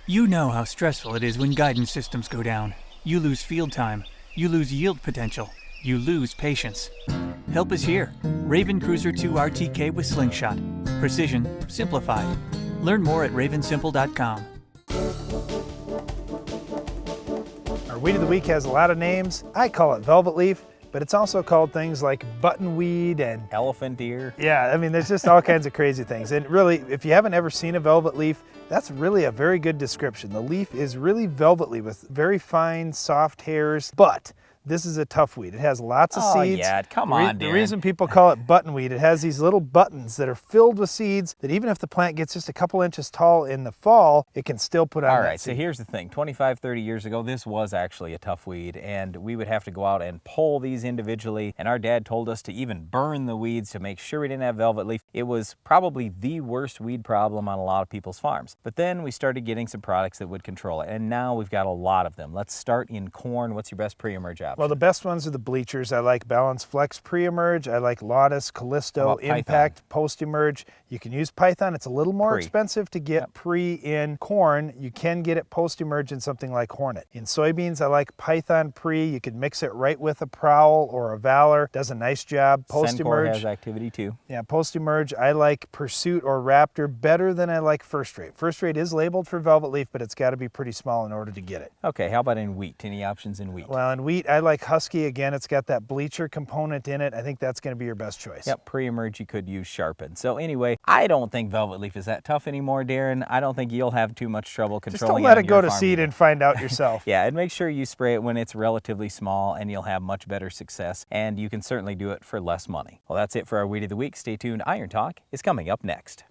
You know how stressful it is when guidance systems go down. You lose field time. You lose yield potential. You lose patience. Help is here. Raven Cruiser 2 RTK with Slingshot. Precision simplified. Learn more at ravensimple.com. Our weed of the week has a lot of names. I call it Velvetleaf, but it's also called things like buttonweed and elephant ear. Yeah, I mean, there's just all kinds of crazy things. And really, if you haven't ever seen a velvet leaf, that's really a very good description. The leaf is really velvety with very fine, soft hairs, but this is a tough weed. It has lots of seeds. Oh yeah, come on, The reason people call it buttonweed, it has these little buttons that are filled with seeds that even if the plant gets just a couple inches tall in the fall, it can still put on All that right, seed. so here's the thing. 25, 30 years ago, this was actually a tough weed, and we would have to go out and pull these individually, and our dad told us to even burn the weeds to make sure we didn't have velvet leaf. It was probably the worst weed problem on a lot of people's farms. But then we started getting some products that would control it, and now we've got a lot of them. Let's start in corn. What's your best pre-emerge option? Well, the best ones are the bleachers. I like Balance Flexx pre-emerge. I like Lotus, Callisto, Impact, post-emerge. You can use Python. It's a little more expensive to get pre in corn. You can get it post-emerge in something like Hornet. In soybeans, I like Python pre. You could mix it right with a Prowl or a Valor. Does a nice job. Post-emerge Sencor has activity too. Yeah, post-emerge, I like Pursuit or Raptor better than I like First Rate. First Rate is labeled for velvet leaf, but it's got to be pretty small in order to get it. Okay, how about in wheat? Any options in wheat? Well, in wheat, I like Husky. Again, it's got that bleacher component in it. I think that's going to be your best choice. Yep, pre-emerge, you could use Sharpen. So anyway, I don't think velvet leaf is that tough anymore, Darren. I don't think you'll have too much trouble controlling it. Just don't let it go to seed and find out yourself. Yeah, and make sure you spray it when it's relatively small, and you'll have much better success, and you can certainly do it for less money. Well, that's it for our Weed of the Week. Stay tuned. Iron Talk is coming up next.